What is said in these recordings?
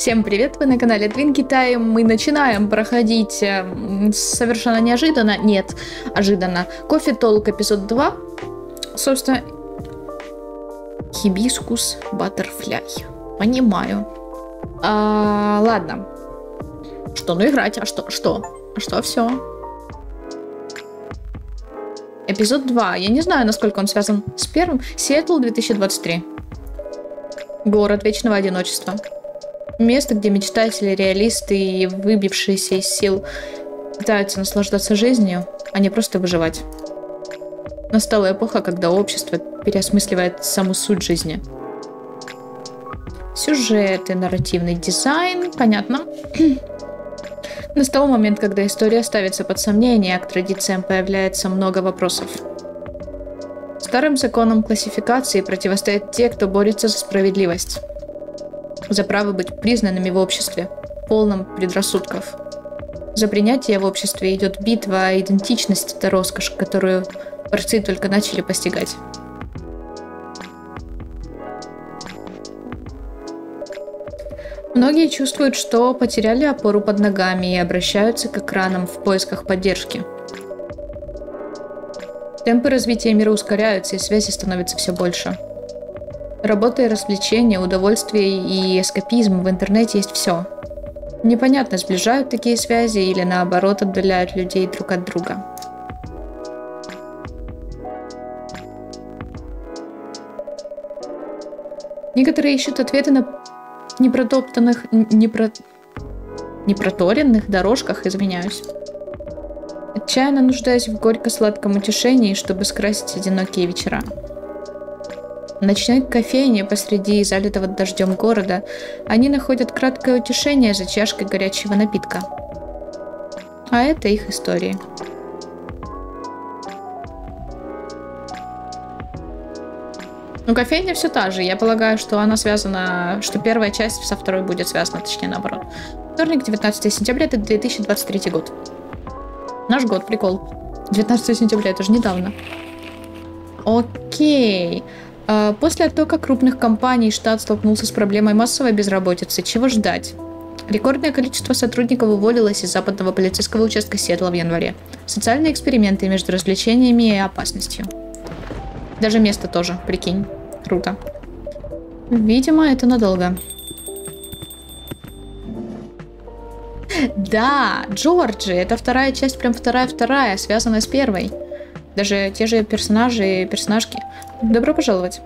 Всем привет, вы на канале Twinkie Time. Мы начинаем проходить совершенно неожиданно, нет, ожиданно, Coffee Talk эпизод 2. Собственно, Hibiscus Butterfly. Понимаю. Ладно. Что, ну играть? А что? Все. Эпизод 2. Я не знаю, насколько он связан с первым. Сиэтл 2023. Город вечного одиночества. Место, где мечтатели, реалисты и выбившиеся из сил пытаются наслаждаться жизнью, а не просто выживать. Настала эпоха, когда общество переосмысливает саму суть жизни. Сюжет и нарративный дизайн, понятно. Настал момент, когда история ставится под сомнение, а к традициям появляется много вопросов. Старым законам классификации противостоят те, кто борется за справедливость. За право быть признанными в обществе, полном предрассудков. За принятие в обществе идет битва, а идентичность – это роскошь, которую борцы только начали постигать. Многие чувствуют, что потеряли опору под ногами и обращаются к экранам в поисках поддержки. Темпы развития мира ускоряются, и связи становится все больше. Работа и развлечения, удовольствие и эскапизм в интернете есть все. Непонятно, сближают такие связи или наоборот отдаляют людей друг от друга. Некоторые ищут ответы на непроторенных дорожках, извиняюсь. Отчаянно нуждаясь в горько-сладком утешении, чтобы скрасить одинокие вечера. В ночной кофейне посреди залитого дождем города они находят краткое утешение за чашкой горячего напитка. А это их истории. Ну, кофейня все та же. Я полагаю, что она связана, что первая часть со второй будет связана, точнее наоборот. Вторник, 19 сентября, это 2023 год. Наш год, прикол. 19 сентября, это же недавно. Окей. После оттока крупных компаний штат столкнулся с проблемой массовой безработицы. Чего ждать? Рекордное количество сотрудников уволилось из западного полицейского участка Сиэтла в январе. Социальные эксперименты между развлечениями и опасностью. Даже место тоже, прикинь. Круто. Видимо, это надолго. Да, Джорджи. Это вторая часть, прям вторая, связанная с первой. Даже те же персонажи и персонажки. Добро пожаловать.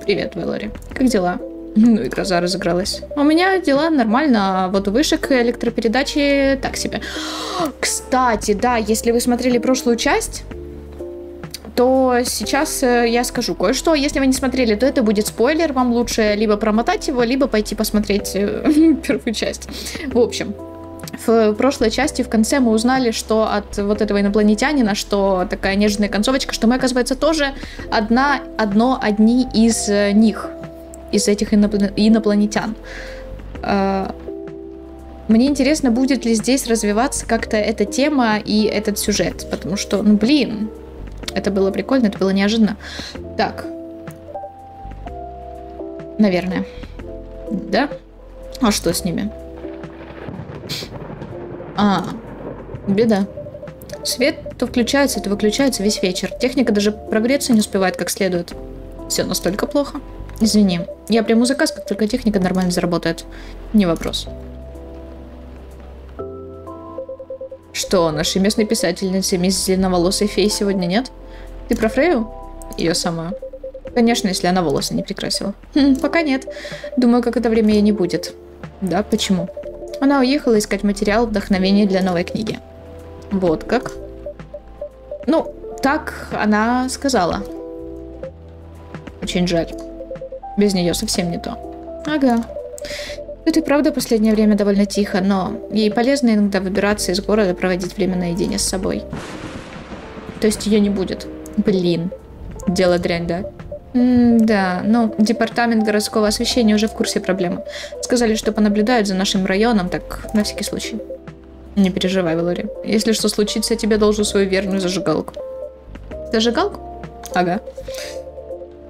Привет, Вэлори. Как дела? Ну и гроза разыгралась. У меня дела нормально, а вот у вышек электропередачи так себе. Кстати, да, если вы смотрели прошлую часть, то сейчас я скажу кое-что. Если вы не смотрели, то это будет спойлер. Вам лучше либо промотать его, либо пойти посмотреть первую часть. В общем, в прошлой части в конце мы узнали, что от вот этого инопланетянина, что такая нежная концовочка, что мы, оказывается, тоже одни из них, из этих инопланетян. Мне интересно, будет ли здесь развиваться как-то эта тема и этот сюжет, потому что, ну блин, это было прикольно, это было неожиданно. Так. Наверное. Да? А что с ними? Беда. Свет то включается, то выключается весь вечер. Техника даже прогреться не успевает как следует. Все настолько плохо. Извини. Я приму заказ, как только техника нормально заработает. Не вопрос. Что, нашей местной писательницы мисс Зеленоволосой феи сегодня нет? Ты про Фрею? Ее самую. Конечно, если она волосы не прикрасила. Пока нет. Думаю, как это время ей не будет. Да, почему? Она уехала искать материал вдохновения для новой книги. Вот как? Ну, так она сказала. Очень жаль. Без нее совсем не то. Ага. Тут и правда последнее время довольно тихо, но ей полезно иногда выбираться из города, проводить время наедине с собой. То есть ее не будет. Блин. Дело дрянь, да? Да, ну, департамент городского освещения уже в курсе проблемы. Сказали, что понаблюдают за нашим районом, так, на всякий случай. Не переживай, Вэлори. Если что случится, я тебе должен свою верную зажигалку. Зажигалку? Ага.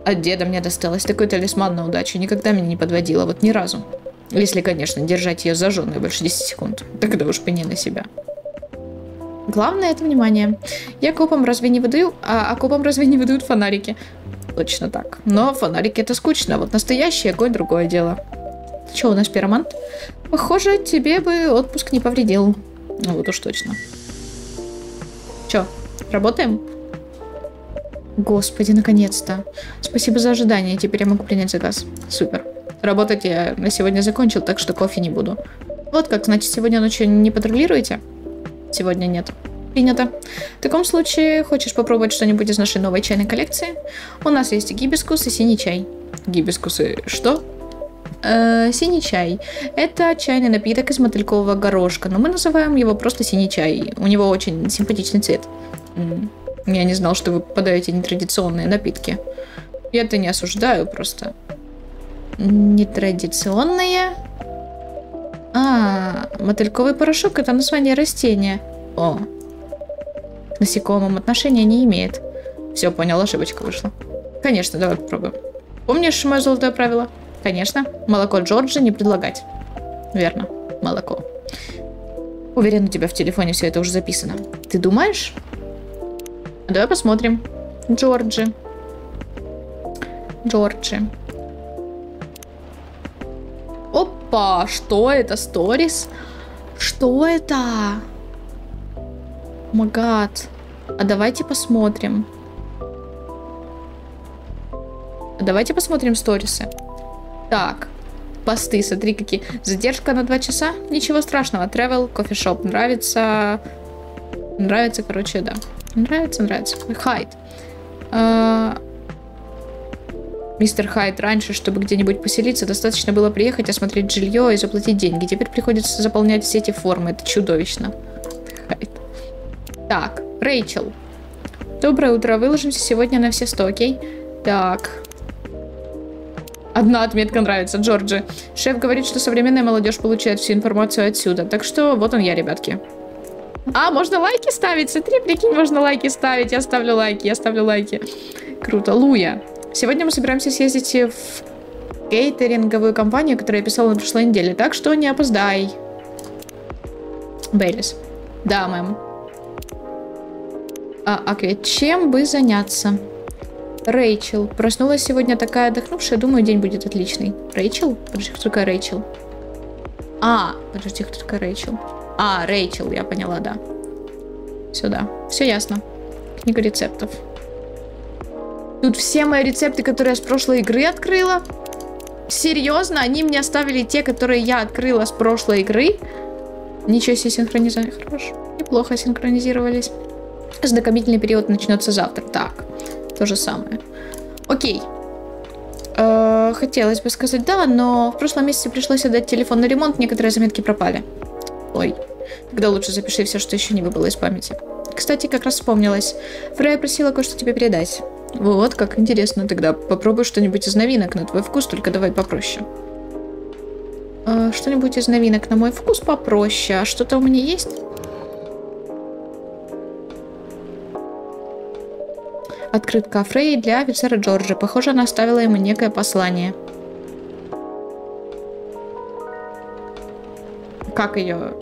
От деда мне досталось. Такой талисман на удачу. Никогда меня не подводила, вот ни разу. Если, конечно, держать ее зажженной больше 10 секунд. Тогда уж пени на себя. Главное это внимание. Я копам разве не выдаю? А копам разве не выдают фонарики? Точно так. Но фонарики это скучно. Вот настоящий огонь другое дело. Что у нас, пиромант? Похоже, тебе бы отпуск не повредил. Ну вот уж точно. Че, работаем? Господи, наконец-то. Спасибо за ожидание. Теперь я могу принять заказ. Супер. Работать я на сегодня закончил, так что кофе не буду. Вот как, значит, сегодня ночью не патрулируете? Сегодня нет. Принято. В таком случае, хочешь попробовать что-нибудь из нашей новой чайной коллекции? У нас есть гибискус и синий чай. Гибискусы что? Синий чай. Это чайный напиток из мотылькового горошка, но мы называем его просто синий чай. У него очень симпатичный цвет. Я не знал, что вы подаете нетрадиционные напитки. Я это не осуждаю, просто. Нетрадиционные? Мотыльковый порошок — это название растения. О. К насекомым отношения не имеет. Все, понял, ошибочка вышла. Конечно, давай попробуем. Помнишь мое золотое правило? Конечно. Молоко Джорджи не предлагать. Верно. Молоко. Уверен, у тебя в телефоне все это уже записано. Ты думаешь? Давай посмотрим. Джорджи. Джорджи. Опа! Что это? Сторис? Что это? Магад. А давайте посмотрим. Давайте посмотрим сторисы. Так. Посты, смотри какие. Задержка на 2 часа? Ничего страшного. Travel, кофешоп. Нравится. Нравится, короче, да. Нравится. Хайд. Мистер Хайд, раньше, чтобы где-нибудь поселиться, достаточно было приехать, осмотреть жилье и заплатить деньги. Теперь приходится заполнять все эти формы. Это чудовищно. Хайд. Так, Рэйчел. Доброе утро. Выложимся сегодня на все 100, окей? Так. Одна отметка нравится. Джорджи. Шеф говорит, что современная молодежь получает всю информацию отсюда. Так что вот он я, ребятки. Можно лайки ставить? Смотри, прикинь, можно лайки ставить. Я ставлю лайки. Круто. Луя. Сегодня мы собираемся съездить в кейтеринговую компанию, которую я писала на прошлой неделе. Так что не опоздай. Бейлис. Да, мэм. Окей, чем бы заняться? Рэйчел. Проснулась сегодня такая отдохнувшая. Думаю, день будет отличный. Рэйчел? Подожди, кто такая Рэйчел? Подожди, кто такая Рэйчел? Рэйчел, я поняла, да. Сюда. Все ясно. Книга рецептов. Тут все мои рецепты, которые я с прошлой игры открыла. Серьезно? Они мне оставили те, которые я открыла с прошлой игры? Ничего себе, синхронизация. Хорошо. Неплохо синхронизировались. Знакомительный период начнется завтра. Так. То же самое. Окей. Хотелось бы сказать да, но в прошлом месяце пришлось отдать телефон на ремонт, некоторые заметки пропали. Ой. Тогда лучше запиши все, что еще не выбыло из памяти. Кстати, как раз вспомнилась. Фрея просила кое-что тебе передать. Вот, как интересно. Тогда попробуй что-нибудь из новинок на твой вкус, только давай попроще. Что-нибудь из новинок на мой вкус попроще. А что-то у меня есть? Открытка Фрей для офицера Джорджа. Похоже, она оставила ему некое послание. Как ее...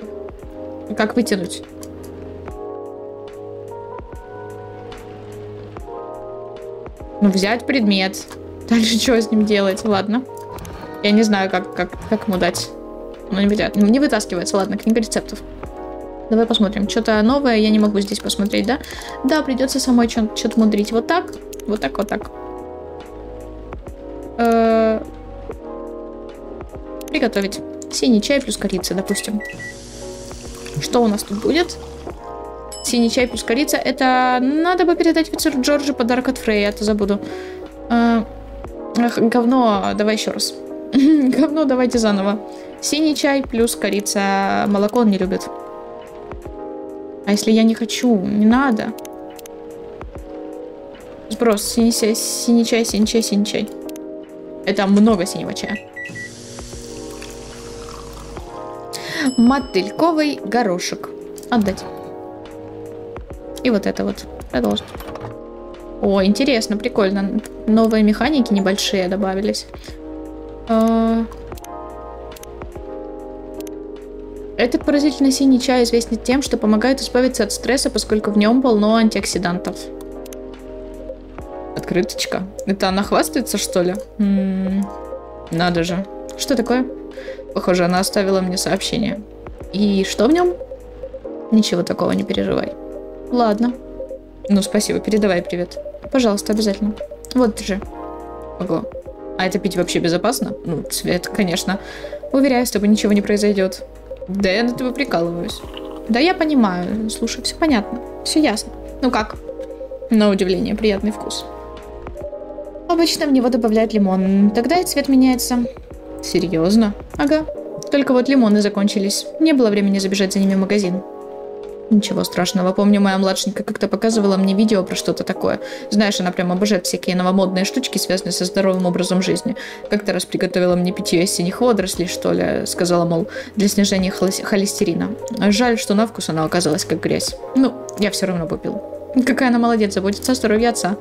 Как вытянуть? Взять предмет. Дальше что с ним делать? Ладно. Я не знаю, как ему дать. Не вытаскивается. Ладно, книга рецептов. Давай посмотрим. Что-то новое я не могу здесь посмотреть, да? Да, придется самой что-то мудрить. Вот так. Вот так. Приготовить. Синий чай плюс корица, допустим. Что у нас тут будет? Синий чай плюс корица. Это надо бы передать офицеру Джорджу подарок от Фрея. Это забуду. Говно. Давай еще раз. Говно, давайте заново. Синий чай плюс корица. Молоко он не любит. А если я не хочу? Не надо. Сброс. Синий чай. Это много синего чая. Мотыльковый горошек. Отдать. И вот это вот. Продолжить. О, интересно, прикольно. Новые механики небольшие добавились. Этот поразительно синий чай известен тем, что помогает избавиться от стресса, поскольку в нем полно антиоксидантов. Открыточка. Это она хвастается, что ли? Надо же. Что такое? Похоже, она оставила мне сообщение. И что в нем? Ничего такого, не переживай. Ладно. Ну, спасибо, передавай привет. Пожалуйста, обязательно. Вот же. Ого. А это пить вообще безопасно? Ну, цвет, конечно. Уверяю, с тобой ничего не произойдет. Да я над тобой прикалываюсь. Да я понимаю. Слушай, все понятно. Все ясно. Ну как? На удивление, приятный вкус. Обычно в него добавляют лимон. Тогда и цвет меняется. Серьезно? Ага. Только вот лимоны закончились. Не было времени забежать за ними в магазин. Ничего страшного. Помню, моя младшенькая как-то показывала мне видео про что-то такое. Знаешь, она прям обожает всякие новомодные штучки, связанные со здоровым образом жизни. Как-то раз приготовила мне питье из синих водорослей, что ли. Сказала, мол, для снижения холестерина. Жаль, что на вкус она оказалась как грязь. Ну, я все равно попил. Какая она молодец, заботится о здоровье отца.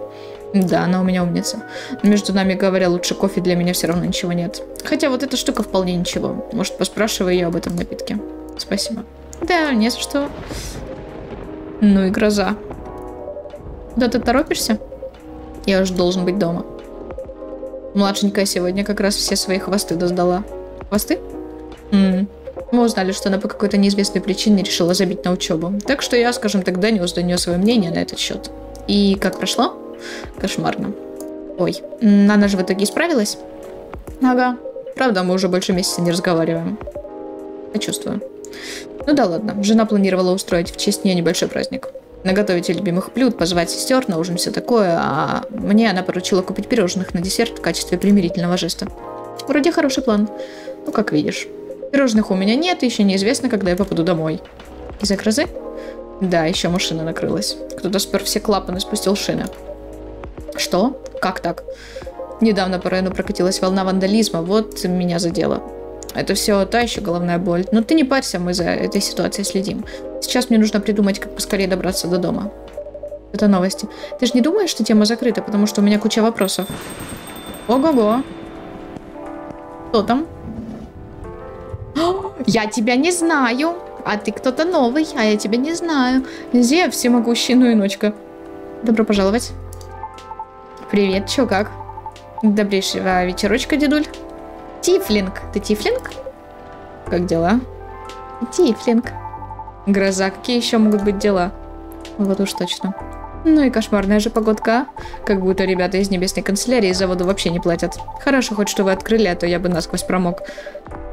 Да, она у меня умница. Между нами говоря, лучше кофе для меня все равно ничего нет. Хотя вот эта штука вполне ничего. Может, поспрашивай ее об этом напитке. Спасибо. Да, не за что. Ну и гроза. Да ты торопишься? Я уже должен быть дома. Младшенькая сегодня как раз все свои хвосты доздала. Хвосты? Мы узнали, что она по какой-то неизвестной причине решила забить на учебу. Так что я, скажем так, донес до нее свое мнение на этот счет. И как прошло? Кошмарно. Ой, она же в итоге исправилась? Ага. Правда, мы уже больше месяца не разговариваем. Я чувствую. Ну да ладно, жена планировала устроить в честь нее небольшой праздник. Наготовить любимых блюд, позвать сестер на ужин, все такое, а мне она поручила купить пирожных на десерт в качестве примирительного жеста. Вроде хороший план. Ну, как видишь. Пирожных у меня нет, и еще неизвестно, когда я попаду домой. Из-за грозы? Да, еще машина накрылась. Кто-то спер все клапаны, спустил шины. Что? Как так? Недавно по району прокатилась волна вандализма, вот меня задело. Это все та еще головная боль. Но ты не парься, мы за этой ситуацией следим. Сейчас мне нужно придумать, как поскорее добраться до дома. Это новости. Ты же не думаешь, что тема закрыта, потому что у меня куча вопросов? Ого-го. Кто там? О, я тебя не знаю. А ты кто-то новый, а я тебя не знаю. Зев, всемогущий, ну и ночка. Добро пожаловать. Привет, чё как? Добрейшего вечерочка, дедуль. Тифлинг. Ты Тифлинг? Как дела? Тифлинг. Гроза, какие еще могут быть дела? Вот уж точно. Ну и кошмарная же погодка. Как будто ребята из небесной канцелярии за воду вообще не платят. Хорошо, хоть что вы открыли, а то я бы насквозь промок.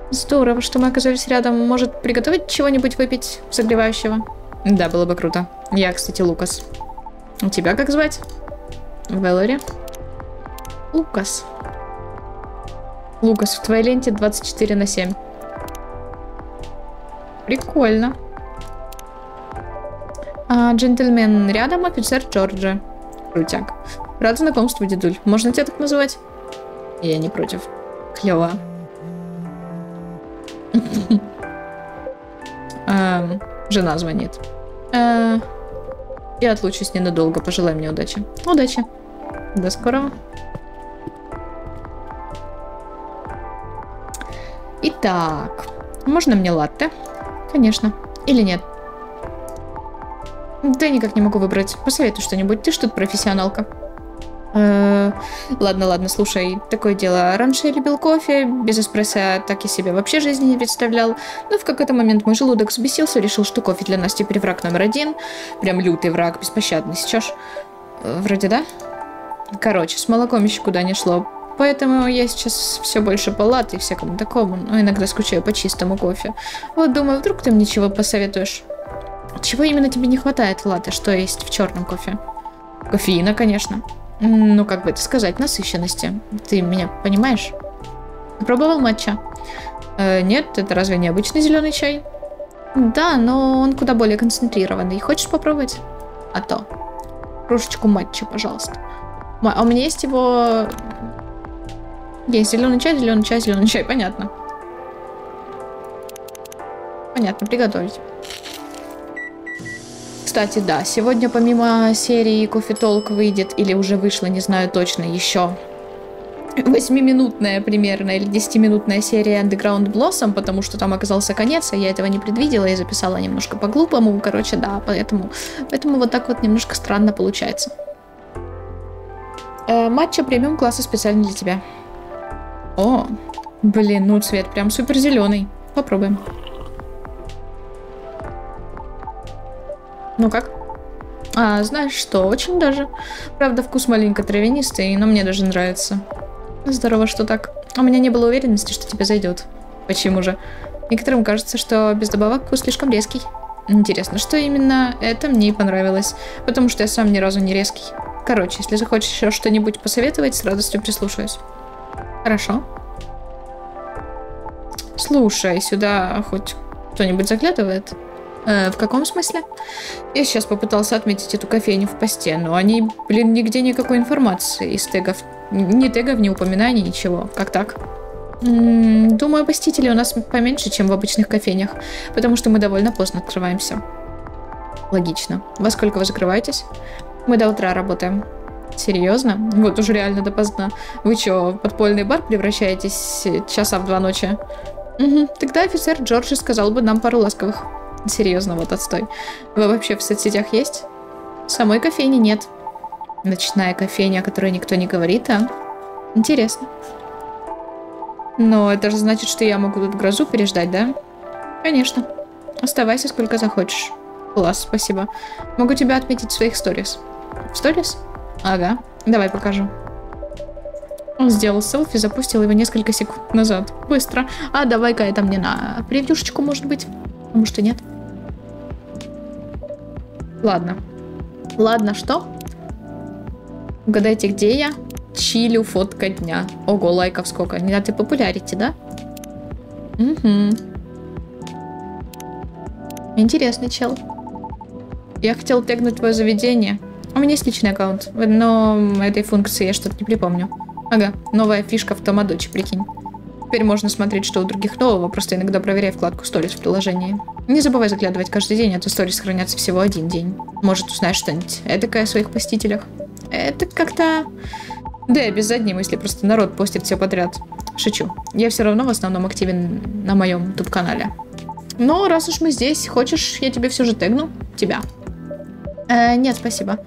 Здорово, что мы оказались рядом. Может, приготовить чего-нибудь выпить согревающего? Да, было бы круто. Я, кстати, Лукас. Тебя как звать? Вэлори? Лукас. Лукас, в твоей ленте 24/7. Прикольно. Джентльмен рядом, офицер Джорджа. Крутяк. Рад знакомству, дедуль. Можно тебя так называть? Я не против. Клево. Жена звонит. Я отлучусь ненадолго. Пожелай мне удачи. Удачи. До скорого. Итак, можно мне латте? Конечно. Или нет? Да никак не могу выбрать. Посоветуй что-нибудь. Ты ж тут профессионалка. Ладно, слушай, такое дело. Раньше я любил кофе, без эспрессо так и себе вообще жизни не представлял. Но в какой-то момент мой желудок взбесился, решил, что кофе для нас теперь враг номер один. Прям лютый враг, беспощадный. Сейчас вроде да? Короче, с молоком еще куда не шло. Поэтому я сейчас все больше по латте и всякому такому, но иногда скучаю по чистому кофе. Вот думаю, вдруг ты мне чего посоветуешь? Чего именно тебе не хватает в латте? Что есть в черном кофе? Кофеина, конечно. Ну, как бы это сказать, насыщенности. Ты меня понимаешь? Ты пробовал матча? Нет, это разве не обычный зеленый чай? Да, но он куда более концентрированный. Хочешь попробовать? А то. Кружечку матча, пожалуйста. А у меня есть его... Есть зеленый чай, понятно. Понятно, приготовить. Кстати, да, сегодня помимо серии Кофе Толк выйдет, или уже вышло, не знаю точно, еще 8-минутная примерно или 10-минутная серия Underground Blossom, потому что там оказался конец, а я этого не предвидела и записала немножко по-глупому. Короче, да, поэтому вот так вот немножко странно получается. Матча премиум класса специально для тебя. О, блин, ну цвет прям супер зеленый. Попробуем. Ну как? Знаешь что, очень даже. Правда, вкус маленько травянистый, но мне даже нравится. Здорово, что так. У меня не было уверенности, что тебе зайдет. Почему же? Некоторым кажется, что без добавок вкус слишком резкий. Интересно, что именно это мне и понравилось. Потому что я сам ни разу не резкий. Короче, если захочешь еще что-нибудь посоветовать, с радостью прислушаюсь. Хорошо. Слушай, сюда хоть кто-нибудь заглядывает? В каком смысле? Я сейчас попытался отметить эту кофейню в посте, но они, блин, нигде никакой информации из тегов. Ни тегов, ни упоминаний, ничего. Как так? Думаю, посетителей у нас поменьше, чем в обычных кофейнях, потому что мы довольно поздно открываемся. Логично. Во сколько вы закрываетесь? Мы до утра работаем. Серьезно? Вот уж реально допоздна. Вы что, в подпольный бар превращаетесь часа в 2 ночи? Угу. Тогда офицер Джорджи сказал бы нам пару ласковых. Серьезно, вот отстой. Вы вообще в соцсетях есть? Самой кофейни нет. Ночная кофейня, о которой никто не говорит, а? Интересно. Но это же значит, что я могу тут грозу переждать, да? Конечно. Оставайся сколько захочешь. Класс, спасибо. Могу тебя отметить в своих сторис. В сторис? Ага. Давай покажу. Он сделал селфи, запустил его несколько секунд назад. Быстро. А давай-ка это мне на превьюшечку, может быть. А может и нет. Ладно. Ладно, что? Угадайте, где я? Чилю, фотка дня. Ого, лайков сколько. Не надо популярити, да? Угу. Интересный чел. Я хотел тегнуть твое заведение. У меня есть личный аккаунт, но этой функции я что-то не припомню. Ага, новая фишка в Тамадочи, прикинь. Теперь можно смотреть, что у других нового, просто иногда проверяй вкладку сторис в приложении. Не забывай заглядывать каждый день, а то сторис хранятся всего 1 день. Может, узнаешь что-нибудь эдакое о своих посетителях. Это как-то... Да, без задней мысли, просто народ постит все подряд. Шучу. Я все равно в основном активен на моем YouTube-канале. Но раз уж мы здесь, хочешь, я тебе все же тегну? Тебя. Нет, спасибо.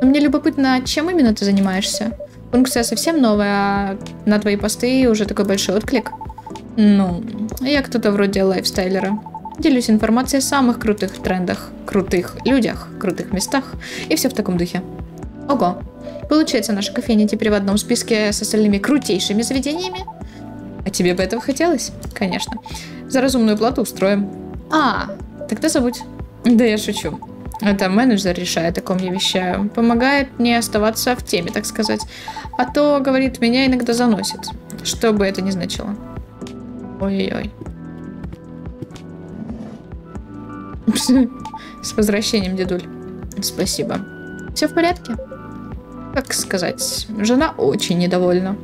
Но мне любопытно, чем именно ты занимаешься? Функция совсем новая, а на твои посты уже такой большой отклик. Ну, я кто-то вроде лайфстайлера. Делюсь информацией о самых крутых трендах, крутых людях, крутых местах и все в таком духе. Ого. Получается, наша кофейня теперь в одном списке с остальными крутейшими заведениями? А тебе бы этого хотелось? Конечно. За разумную плату устроим. Тогда забудь. Да я шучу. Это менеджер решает, о ком я вещаю. Помогает мне оставаться в теме, так сказать. А то, говорит, меня иногда заносит. Что бы это ни значило. Ой-ой-ой. С возвращением, дедуль. Спасибо. Все в порядке? Как сказать, жена очень недовольна.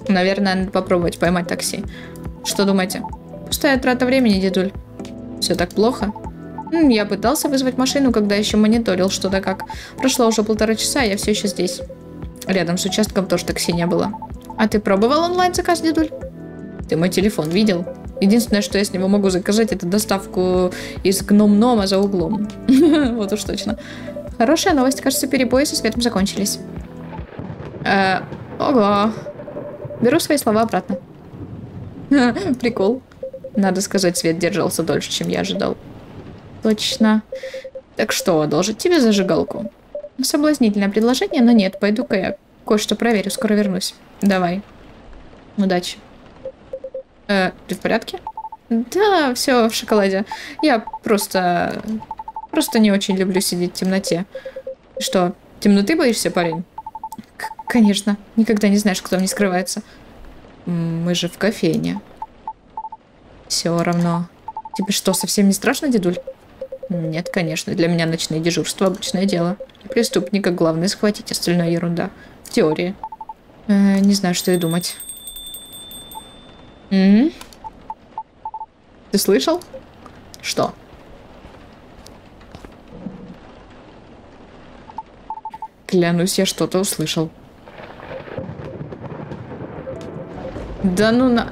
Наверное, надо попробовать поймать такси. Что думаете? Пустая трата времени, дедуль. Все так плохо? Я пытался вызвать машину, когда еще мониторил что-то как. Прошло уже 1,5 часа, я все еще здесь. Рядом с участком тоже такси не было. А ты пробовал онлайн-заказ, дедуль? Ты мой телефон видел? Единственное, что я с него могу заказать, это доставку из Гном-Нома за углом. Вот уж точно. Хорошая новость. Кажется, перебои со светом закончились. Ого. Беру свои слова обратно. Прикол. Надо сказать, свет держался дольше, чем я ожидал. Точно. Так что, одолжить тебе зажигалку? Соблазнительное предложение, но нет. Пойду-ка я кое-что проверю. Скоро вернусь. Давай. Удачи. Ты в порядке? Да, все в шоколаде. Я просто не очень люблю сидеть в темноте. Что, темноты боишься, парень? Конечно. Никогда не знаешь, кто в ней скрывается. Мы же в кофейне. Все равно. Тебе что, совсем не страшно, дедуль? Нет, конечно. Для меня ночные дежурства обычное дело. Преступника главное схватить, остальная ерунда. В теории. Не знаю, что и думать. Ты слышал? Что? Клянусь, я что-то услышал. Да ну на...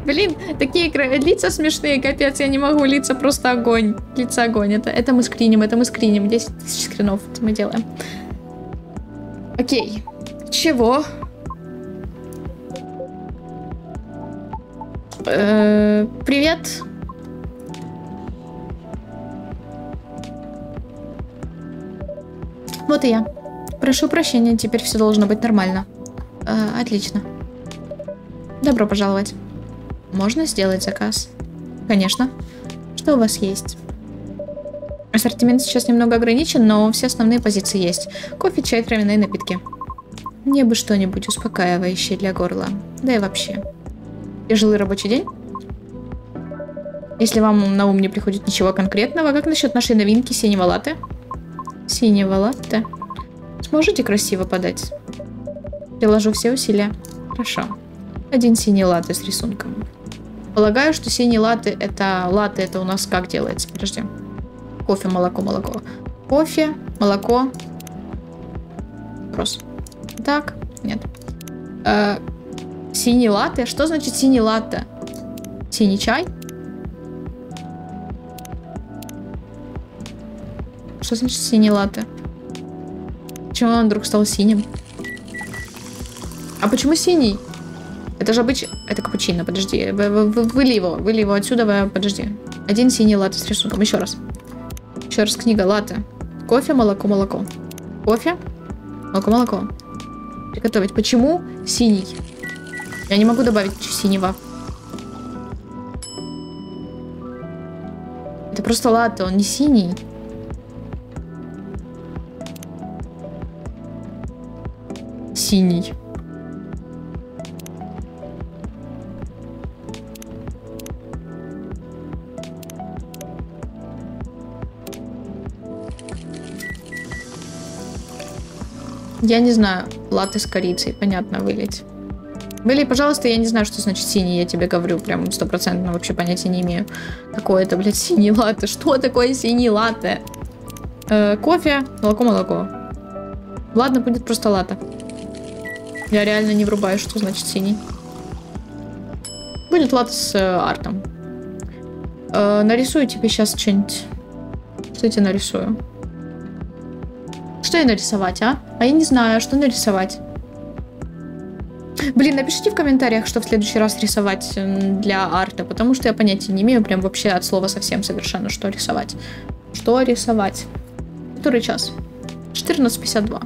Блин, такие лица смешные, капец, я не могу, лица просто огонь. Лица огонь, это мы скриним, 10 тысяч скринов это мы делаем. Окей, чего? Привет. Вот и я. Прошу прощения, теперь все должно быть нормально. Отлично. Добро пожаловать. Можно сделать заказ? Конечно. Что у вас есть? Ассортимент сейчас немного ограничен, но все основные позиции есть. Кофе, чай, травяные напитки. Мне бы что-нибудь успокаивающее для горла. Да и вообще. Тяжелый рабочий день? Если вам на ум не приходит ничего конкретного, как насчет нашей новинки синего латте? Синего латте? Сможете красиво подать? Приложу все усилия. Хорошо. Один синий латте с рисунком. Полагаю, что синий латте это у нас как делается? Подожди. Кофе, молоко, молоко. Кофе, молоко. Вопрос. Так, нет. Синий латте? Что значит синий латте? Синий чай? Что значит синий латте? Почему он вдруг стал синим? А почему синий? Это же обычно... Это капучино, подожди. Выли его отсюда, подожди. Один синий латте с рисунком. Еще раз. Еще раз книга латте. Кофе, молоко, молоко. Кофе, молоко, молоко. Приготовить. Почему синий? Я не могу добавить синего. Это просто латте, он не синий. Синий. Я не знаю. Латте с корицей. Понятно, вылить. Вылей, пожалуйста, я не знаю, что значит синий, я тебе говорю. Прям 100% вообще понятия не имею. Какое это, блядь, синий латте? Что такое синий латте? Кофе, молоко, молоко. Ладно, будет просто латте. Я реально не врубаю, что значит синий. Будет латте с артом. Нарисую тебе сейчас что-нибудь. Что я тебе нарисую? Что я нарисовать, а? А я не знаю, что нарисовать. Блин, напишите в комментариях, что в следующий раз рисовать для арта, потому что я понятия не имею прям вообще от слова совсем совершенно, что рисовать. Что рисовать? Который час? 14:52.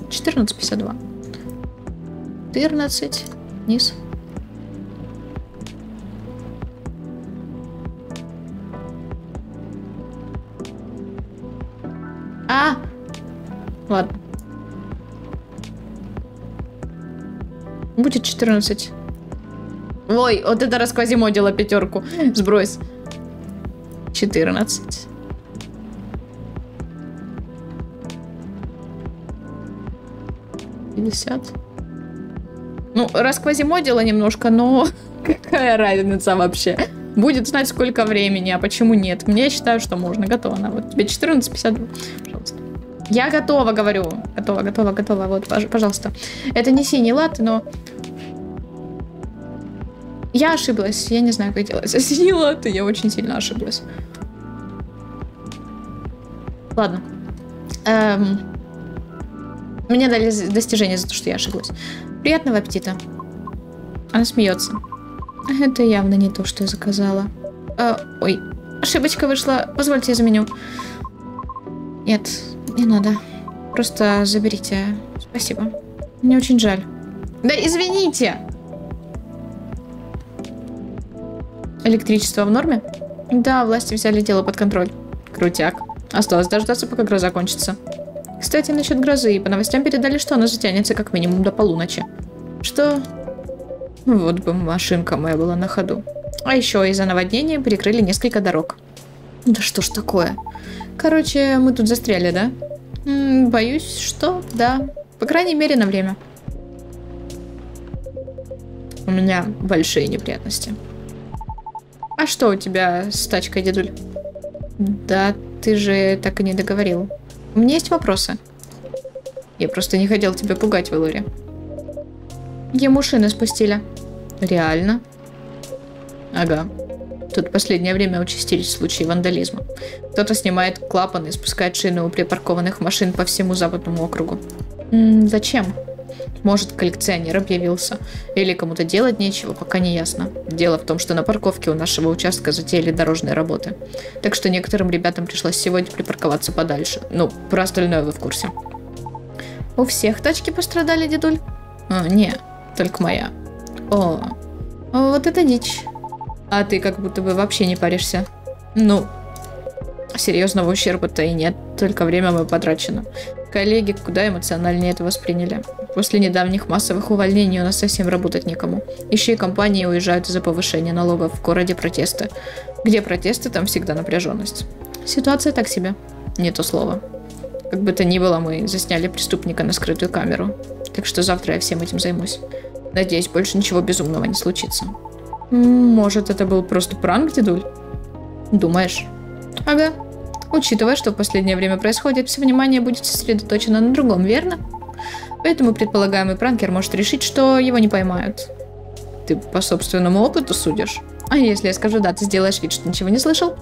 14:52. 14. Вниз. А! Ладно. Будет 14. Ой, вот это расквазимодила пятерку. Сбрось. 14. Ну, расквазимодила немножко, но какая разница вообще? Будет знать, сколько времени, а почему нет? Мне считаю, что можно. Готово. На, вот тебе 14:52. Пожалуйста. Я готова, говорю. Готова. Вот, пожалуйста. Это не синий латте, но... Я ошиблась. Я не знаю, как делать. А синий латте я очень сильно ошиблась. Ладно. Мне дали достижение за то, что я ошиблась. Приятного аппетита. Она смеется. Это явно не то, что я заказала. Ой, ошибочка вышла. Позвольте, я заменю. Нет, не надо. Просто заберите. Спасибо. Мне очень жаль. Да извините! Электричество в норме? Да, власти взяли дело под контроль. Крутяк. Осталось дождаться, пока гроза кончится. Кстати, насчет грозы. По новостям передали, что она затянется как минимум до полуночи. Что? Вот бы машинка моя была на ходу. А еще из-за наводнения перекрыли несколько дорог. Да что ж такое? Короче, мы тут застряли, да? Боюсь, что да. По крайней мере, на время. У меня большие неприятности. А что у тебя с тачкой, дедуль? Да, ты же так и не договорил. У меня есть вопросы. Я просто не хотел тебя пугать, Вэлори. Ему шины спустили. Реально? Ага. Тут в последнее время участились случаи вандализма. Кто-то снимает клапаны и спускает шины у припаркованных машин по всему западному округу. Зачем? Может, коллекционер объявился. Или кому-то делать нечего, пока не ясно. Дело в том, что на парковке у нашего участка затеяли дорожные работы. Так что некоторым ребятам пришлось сегодня припарковаться подальше. Ну, про остальное вы в курсе. У всех тачки пострадали, дедуль? Не, только моя. О, вот это дичь. А ты как будто бы вообще не паришься. Ну, серьезного ущерба-то и нет, только время мы потрачено. Коллеги куда эмоциональнее это восприняли. После недавних массовых увольнений у нас совсем работать некому. Еще и компании уезжают из-за повышения налогов, в городе протесты. Где протесты, там всегда напряженность. Ситуация так себе. Не то слово. Как бы то ни было, мы засняли преступника на скрытую камеру. Так что завтра я всем этим займусь. Надеюсь, больше ничего безумного не случится. Может, это был просто пранк, дедуль? Думаешь? Ага. Учитывая, что в последнее время происходит, все внимание будет сосредоточено на другом, верно? Поэтому предполагаемый пранкер может решить, что его не поймают. Ты по собственному опыту судишь? А если я скажу, да, ты сделаешь вид, что ничего не слышал?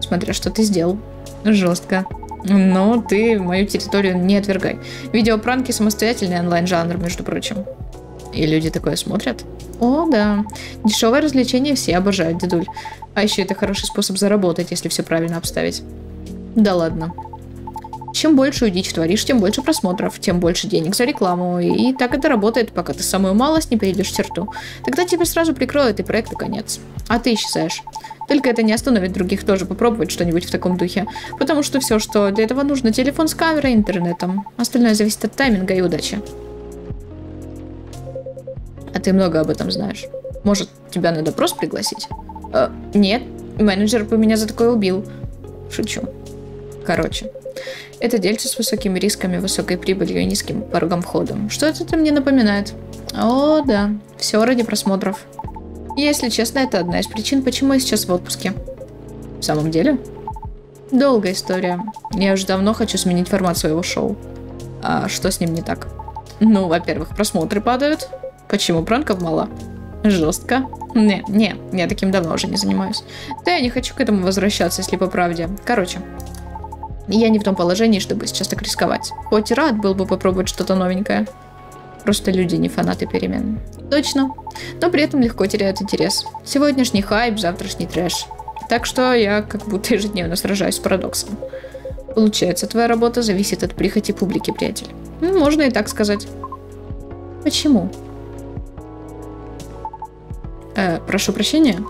Смотря что ты сделал. Жестко. Но ты мою территорию не отвергай. Видеопранки самостоятельный онлайн-жанр, между прочим. И люди такое смотрят? О, да. Дешевое развлечение все обожают, дедуль. А еще это хороший способ заработать, если все правильно обставить. Да ладно. Чем большую дичь творишь, тем больше просмотров, тем больше денег за рекламу. И так это работает, пока ты самую малость не перейдешь черту. Тогда тебя сразу прикроют, и проекту конец. А ты исчезаешь. Только это не остановит других тоже попробовать что-нибудь в таком духе. Потому что все, что для этого нужно, телефон с камерой и интернетом. Остальное зависит от тайминга и удачи. А ты много об этом знаешь. Может, тебя на допрос пригласить? Нет, менеджер бы меня за такое убил. Шучу. Короче, это дельце с высокими рисками, высокой прибылью и низким порогом входа. Что это мне напоминает? О, да, все ради просмотров. Если честно, это одна из причин, почему я сейчас в отпуске. В самом деле? Долгая история. Я уже давно хочу сменить формат своего шоу. А что с ним не так? Ну, во-первых, просмотры падают. Почему пранков мало? Жестко. Не, я таким давно уже не занимаюсь. Да я не хочу к этому возвращаться, если по правде. Короче, я не в том положении, чтобы сейчас так рисковать. Хоть и рад был бы попробовать что-то новенькое. Просто люди не фанаты перемен. Точно. Но при этом легко теряют интерес. Сегодняшний хайп, завтрашний трэш. Так что я как будто ежедневно сражаюсь с парадоксом. Получается, твоя работа зависит от прихоти публики, приятель. Можно и так сказать. Почему? Прошу прощения.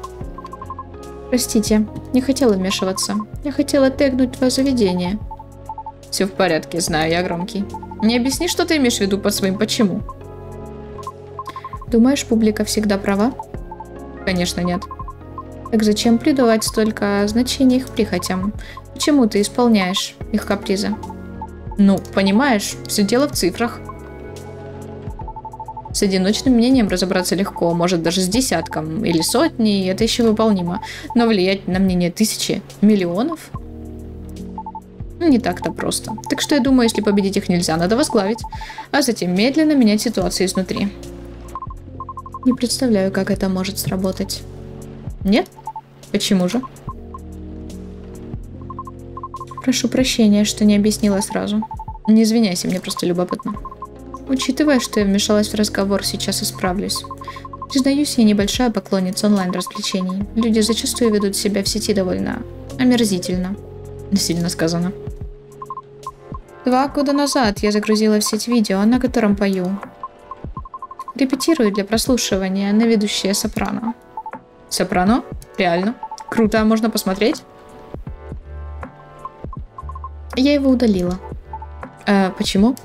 Простите, не хотела вмешиваться. Я хотела тегнуть твое заведение. Все в порядке, знаю, я громкий. Не объясни, что ты имеешь в виду под своим «почему». Думаешь, публика всегда права? Конечно, нет. Так зачем придавать столько значения их прихотям? Почему ты исполняешь их капризы? Ну, понимаешь, все дело в цифрах. С одиночным мнением разобраться легко, может даже с десятком или сотней, это еще выполнимо. Но влиять на мнение тысячи, миллионов? Не так-то просто. Так что я думаю, если победить их нельзя, надо возглавить, а затем медленно менять ситуацию изнутри. Не представляю, как это может сработать. Нет? Почему же? Прошу прощения, что не объяснила сразу. Не извиняйся, мне просто любопытно. Учитывая, что я вмешалась в разговор, сейчас исправлюсь. Признаюсь, я небольшая поклонница онлайн-развлечений. Люди зачастую ведут себя в сети довольно омерзительно. Сильно сказано. 2 года назад я загрузила в сеть видео, на котором пою. Репетирую для прослушивания на ведущее сопрано. Сопрано? Реально? Круто, можно посмотреть? Я его удалила. Почему?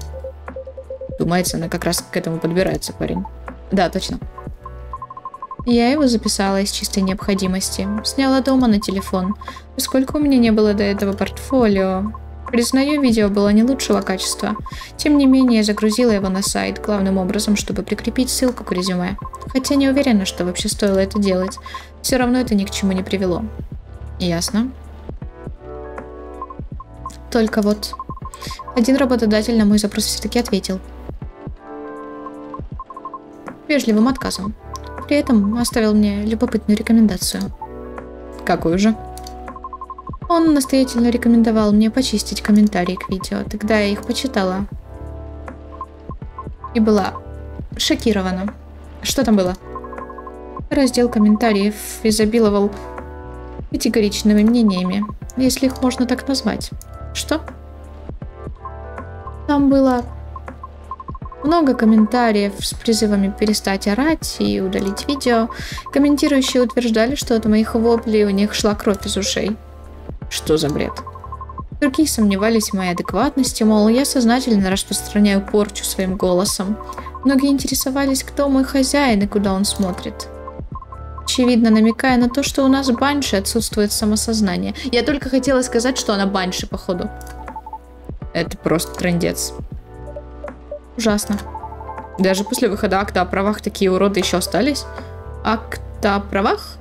Думается, она как раз к этому подбирается, парень. Да, точно. Я его записала из чистой необходимости. Сняла дома на телефон. Поскольку у меня не было до этого портфолио. Признаю, видео было не лучшего качества. Тем не менее, я загрузила его на сайт, главным образом, чтобы прикрепить ссылку к резюме. Хотя не уверена, что вообще стоило это делать. Все равно это ни к чему не привело. Ясно. Только вот... Один работодатель на мой запрос все-таки ответил. Вежливым отказом. При этом оставил мне любопытную рекомендацию. Какую же? Он настоятельно рекомендовал мне почистить комментарии к видео. Тогда я их почитала. И была шокирована. Что там было? Раздел комментариев изобиловал категоричными мнениями, если их можно так назвать. Что? Там было много комментариев с призывами перестать орать и удалить видео. Комментирующие утверждали, что от моих воплей у них шла кровь из ушей. Что за бред? Другие сомневались в моей адекватности, мол, я сознательно распространяю порчу своим голосом. Многие интересовались, кто мой хозяин и куда он смотрит. Очевидно, намекая на то, что у нас банши отсутствует самосознание. Я только хотела сказать, что она банши, походу. Это просто трындец. Ужасно. Даже после выхода акта о правах такие уроды еще остались. Акт о правах?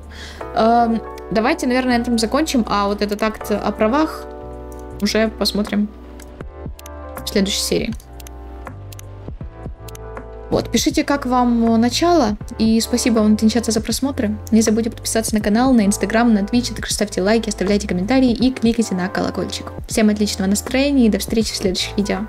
Давайте, наверное, на этом закончим. А вот этот акт о правах уже посмотрим в следующей серии. Вот, пишите, как вам начало. И спасибо вам, Тинчата, за просмотры. Не забудьте подписаться на канал, на Инстаграм, на Twitch. Также ставьте лайки, оставляйте комментарии и кликайте на колокольчик. Всем отличного настроения и до встречи в следующих видео.